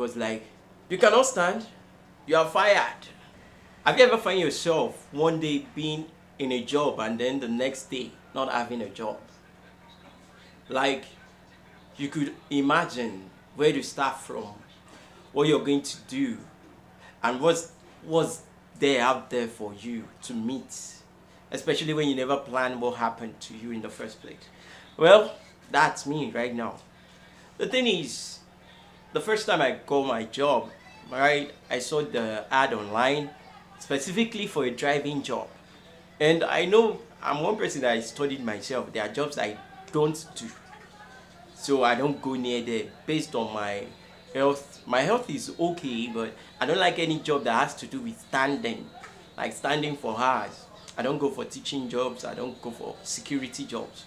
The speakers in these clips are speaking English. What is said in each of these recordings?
was like, you cannot stand, you are fired. Have you ever find yourself one day being in a job and then the next day not having a job? Like, you could imagine where to start from, what you're going to do, and what's there out there for you to meet, especially when you never plan what happened to you in the first place. Well, that's me right now. The thing is, the first time I got my job, right, I saw the ad online specifically for a driving job. And I know I'm one person that I studied myself. There are jobs I don't do. So I don't go near there based on my health. My health is okay, but I don't like any job that has to do with standing, like standing for hours. I don't go for teaching jobs. I don't go for security jobs.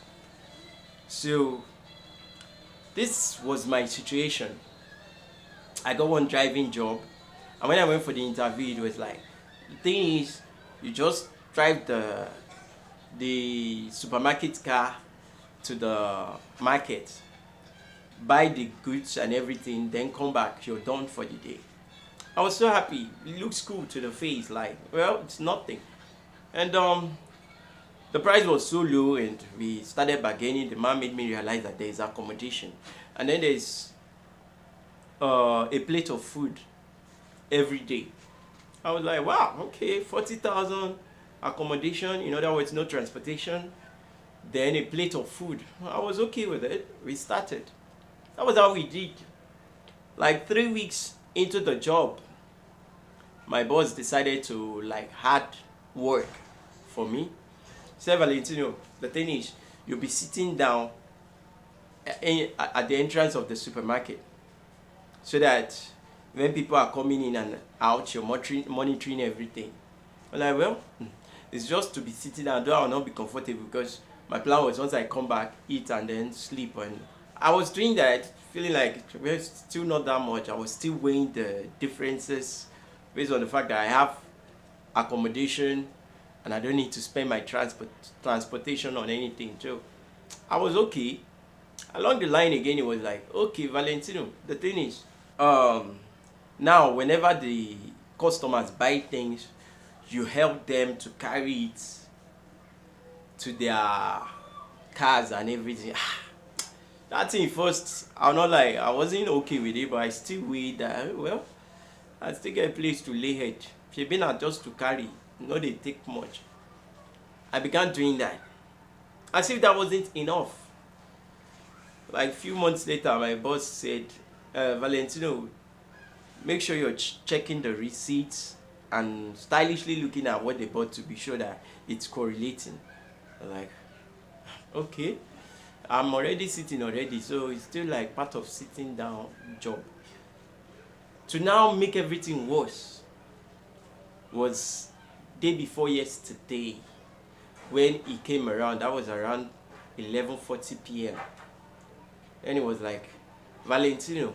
So this was my situation. I got one driving job, and when I went for the interview, it was like, the thing is, you just drive the supermarket car to the market, buy the goods and everything, then come back, you're done for the day. I was so happy. It looks cool to the face, like, well, it's nothing. And the price was so low, and we started bargaining. The man made me realize that there is accommodation, and then there's a plate of food every day. I was like, wow, okay, 40,000 accommodation, in other words, no transportation, then a plate of food. I was okay with it. We started. That was how we did. Like 3 weeks into the job, my boss decided to like hard work for me. Say, Valentino, the thing is, you'll be sitting down at the entrance of the supermarket, so that when people are coming in and out, you're monitoring everything. I'm like, well, it's just to be sitting down, though I will not be comfortable, because my plan was once I come back, eat and then sleep. And I was doing that, feeling like well, still not that much. I was still weighing the differences based on the fact that I have accommodation and I don't need to spend my transportation on anything. So I was okay. Along the line again, it was like, okay, Valentino, the thing is, now whenever the customers buy things, you help them to carry it to their cars and everything. That thing first, I'm not like, I wasn't okay with it, but I still weighed that, well, I still get a place to lay head. She been at just to carry, they take much. I began doing that. As if that wasn't enough. Like a few months later, my boss said, Valentino, make sure you're checking the receipts and stylishly looking at what they bought to be sure that it's correlating. Like, okay, I'm already sitting already, so it's still like part of sitting down job. To now make everything worse was day before yesterday when he came around. That was around 11:40 p.m. and it was like, Valentino,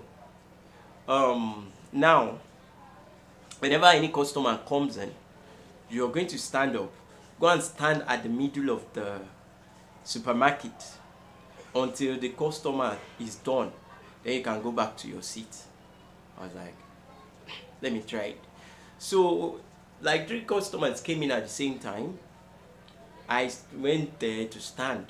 now whenever any customer comes in, you're going to stand up, go and stand at the middle of the supermarket until the customer is done, then you can go back to your seat. I was like, let me try it. So like 3 customers came in at the same time. I went there to stand.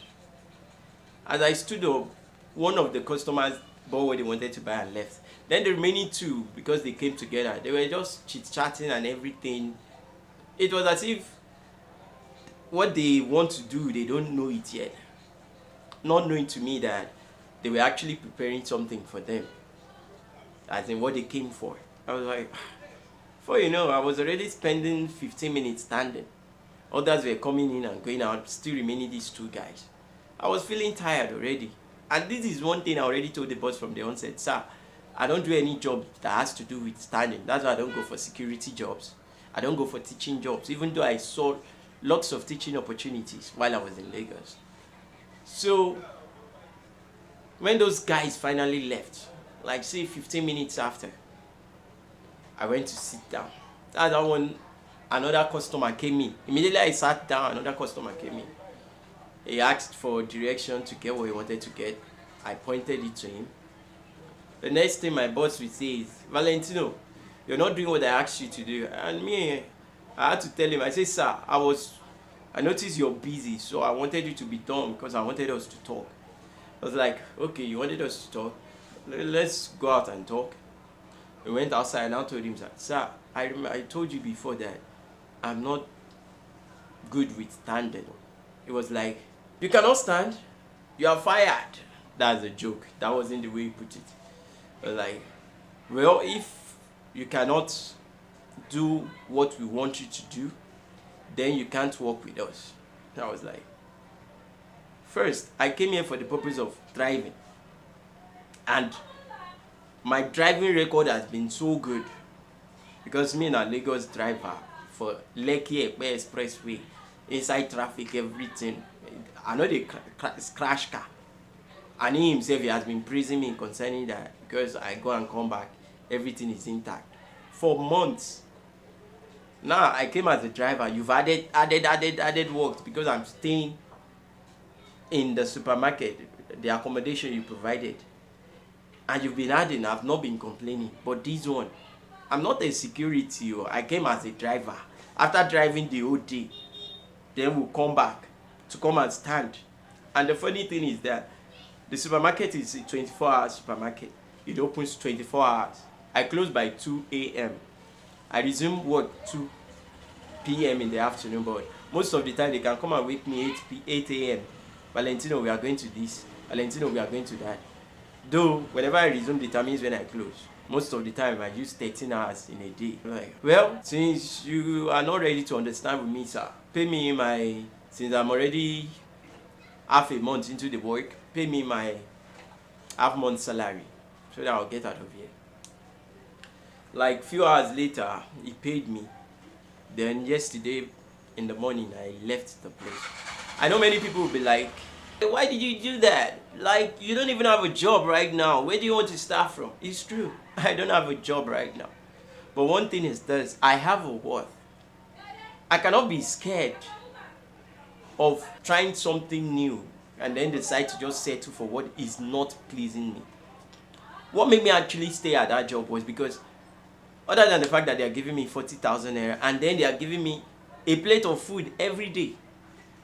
As I stood up, one of the customers bought what they wanted to buy and left. Then the remaining 2, because they came together, they were just chit-chatting and everything. It was as if what they want to do, they don't know it yet. Not knowing to me that they were actually preparing something for them, as in what they came for. I was like, before you know, I was already spending 15 minutes standing. Others were coming in and going out, still remaining these 2 guys. I was feeling tired already. And this is one thing I already told the boss from the onset, sir, I don't do any job that has to do with standing. That's why I don't go for security jobs. I don't go for teaching jobs, even though I saw lots of teaching opportunities while I was in Lagos. So when those guys finally left, like say 15 minutes after, I went to sit down. That's when another customer came in. Immediately I sat down, another customer came in. He asked for direction to get what he wanted to get. I pointed it to him. The next thing my boss will say is, Valentino, you're not doing what I asked you to do. And me, I had to tell him, I say, sir, I noticed you're busy, so I wanted you to be done because I wanted us to talk. I was like, okay, you wanted us to talk? Let's go out and talk. We went outside and I told him, sir, I told you before that I'm not good with standing. It was like, you cannot stand, you are fired. That's a joke. That wasn't the way he put it. It was like, well, if you cannot do what we want you to do, then you can't work with us. And I was like, first, I came here for the purpose of driving. And my driving record has been so good because me and a Lagos driver for Lekki Ekpe Expressway, inside traffic, everything. I know they crash car. And he himself, he has been praising me concerning that because I go and come back, everything is intact. For months. Now I came as a driver. You've added work because I'm staying in the supermarket, the accommodation you provided. And you've been adding, I've not been complaining. But this one, I'm not a security. I came as a driver. After driving the whole day, then we'll come back to come and stand. And the funny thing is that the supermarket is a 24-hour supermarket. It opens 24 hours. I close by 2 a.m. I resume work 2 p.m. in the afternoon, but most of the time they can come and wake me 8 a.m. Valentino, we are going to this. Valentino, we are going to that. Though, whenever I resume determines when I close. Most of the time, I use 13 hours in a day. Like, well, since you are not ready to understand with me, sir, pay me since I'm already half a month into the work, pay me my half-month salary so that I'll get out of here. Like, few hours later, he paid me. Then yesterday in the morning, I left the place. I know many people will be like, why did you do that? Like, you don't even have a job right now. Where do you want to start from? It's true. I don't have a job right now. But one thing is this, I have a worth. I cannot be scared of trying something new and then decide to just settle for what is not pleasing me. What made me actually stay at that job was because other than the fact that they are giving me 40,000 naira and then they are giving me a plate of food every day.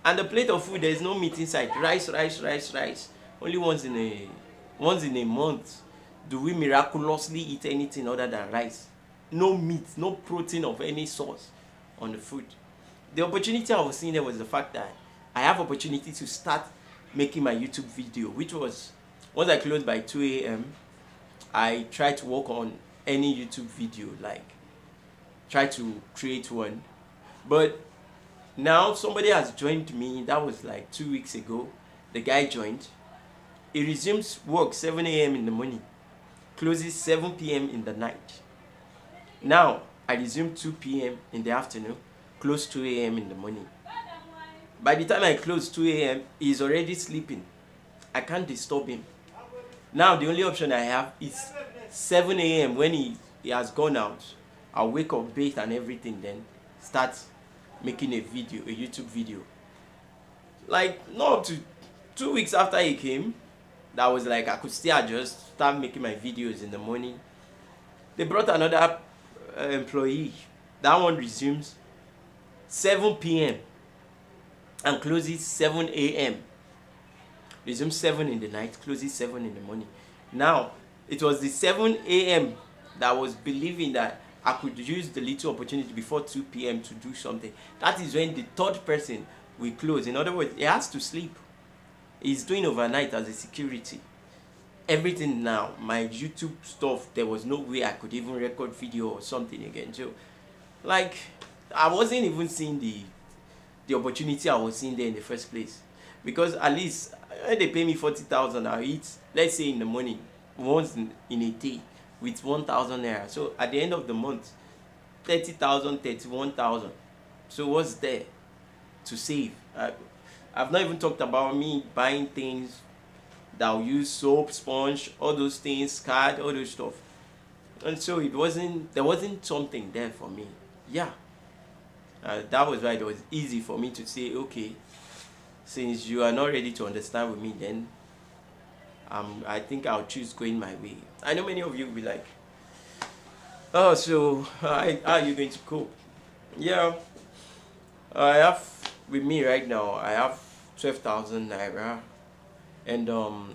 And the plate of food, there is no meat inside. Rice. Only once in a month do we miraculously eat anything other than rice. No meat, no protein of any source on the food. The opportunity I was seeing there was the fact that I have opportunity to start making my YouTube video, which was, once I closed by 2 a.m., I tried to work on any YouTube video, like try to create one. But now somebody has joined me. That was like 2 weeks ago. The guy joined. He resumes work 7 a.m. in the morning, closes 7 p.m. in the night. Now I resume 2 p.m. in the afternoon, close 2 a.m. in the morning. By the time I close 2 a.m., he's already sleeping. I can't disturb him. Now the only option I have is 7 a.m. when he has gone out. I'll wake up, bathe and everything, then start making a YouTube video. Like, not up to 2 weeks after he came, that was like I could still adjust, start making my videos in the morning. They brought another employee. That one resumes 7 p.m. and closes 7 a.m. Resumes 7 in the night, closes 7 in the morning. Now, it was the 7 a.m. that was believing that I could use the little opportunity before 2 p.m. to do something. That is when the third person will close. In other words, he has to sleep. He's doing overnight as a security. Everything now, my YouTube stuff, there was no way I could even record video or something again. So, like, I wasn't even seeing the opportunity I was seeing there in the first place. Because at least, when they pay me 40,000, I'll eat, let's say in the morning, once in a day, with 1,000 naira. So at the end of the month, 30,000, 31,000. So what's there to save? I've not even talked about me buying things that will use soap, sponge, all those things, card, all those stuff. And so there wasn't something there for me. Yeah. That was why it was easy for me to say, okay, since you are not ready to understand with me, then I think I'll choose going my way. I know many of you will be like, oh, so how are you going to cope? Yeah, I have with me right now. I have 12,000 naira, and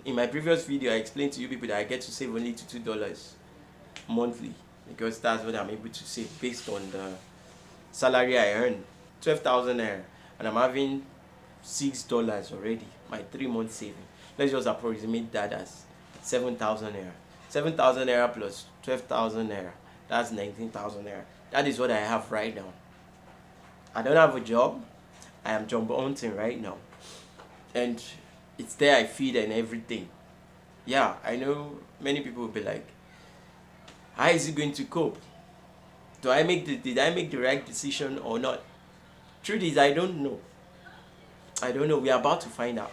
in my previous video, I explained to you people that I get to save only $2 monthly because that's what I'm able to save based on the salary I earn. 12,000 naira, and I'm having $6 already. My 3 month saving. Let's just approximate that as 7,000 naira. 7,000 naira plus 12,000 naira. That's 19,000 naira. That is what I have right now. I don't have a job. I am job hunting right now, and it's there I feed and everything. Yeah, I know many people will be like, how is he going to cope? Did I make the right decision or not? Truth is, I don't know. We are about to find out.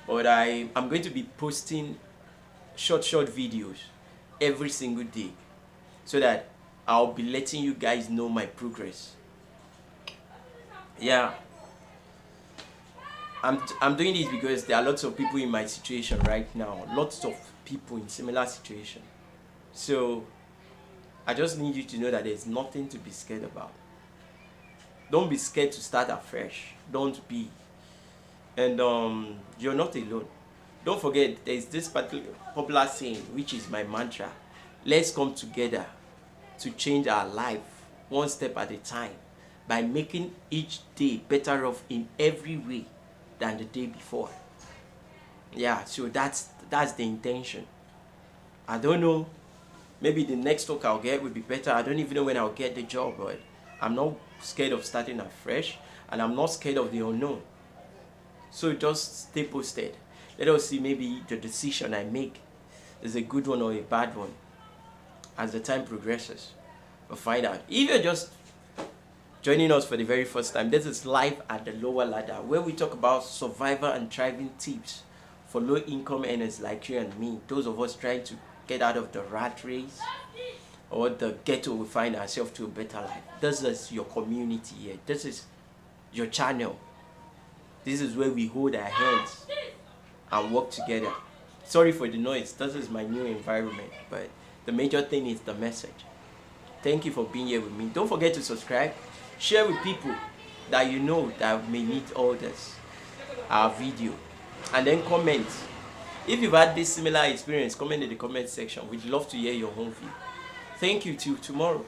But I'm going to be posting short videos every single day so that I'll be letting you guys know my progress. Yeah. I'm doing this because there are lots of people in my situation right now. Lots of people in similar situation. So I just need you to know that there's nothing to be scared about. Don't be scared to start afresh. Don't be. And you're not alone. Don't forget, there's this popular saying, which is my mantra. Let's come together to change our life one step at a time by making each day better off in every way than the day before. Yeah, so that's the intention. I don't know, maybe the next talk I'll get will be better. I don't even know when I'll get the job, but I'm not scared of starting afresh, and I'm not scared of the unknown. So just stay posted. Let us see, maybe the decision I make is a good one or a bad one as the time progresses. We'll find out. If you're just joining us for the very first time, this is Life at the Lower Ladder, where we talk about survival and thriving tips for low income earners like you and me, those of us trying to get out of the rat race or the ghetto we find ourselves to a better life. This is your community here. This is your channel. This is where we hold our hands and work together. Sorry for the noise. This is my new environment, but the major thing is the message. Thank you for being here with me. Don't forget to subscribe. Share with people that you know that may need all this, our video, and then comment. If you've had this similar experience, comment in the comment section. We'd love to hear your own view. Thank you till tomorrow.